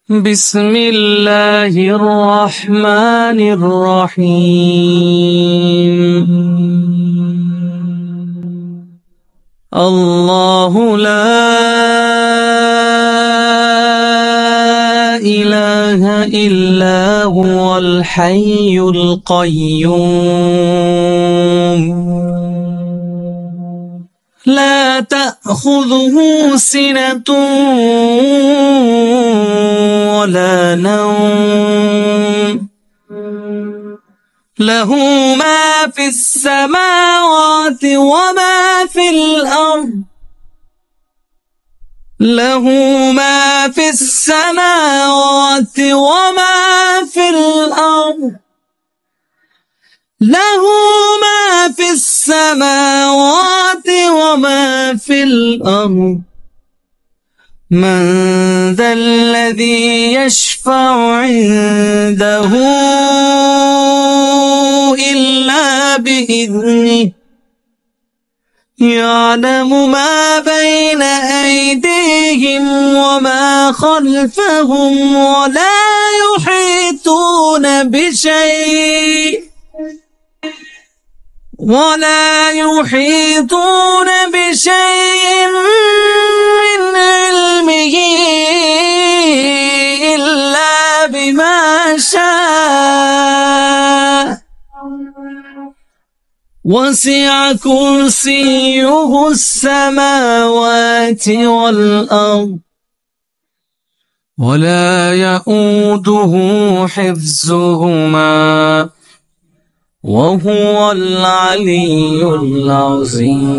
بسم الله الرحمن الرحيم. الله لا إله إلا هو الحي القيوم لا تأخذه سنة ولا نوم له ما في السماوات وما في الأرض له ما في السماوات وما في الأرض له ما في السماوات وما في الأرض من ذا الذي يشفع عنده إلا بإذنه يعلم ما بين أيديهم وما خلفهم ولا يحيطون بشيء من علمه إلا بما شاء وسع كرسيه السماوات والأرض ولا يئوده حفظهما وهو العلي العظيم.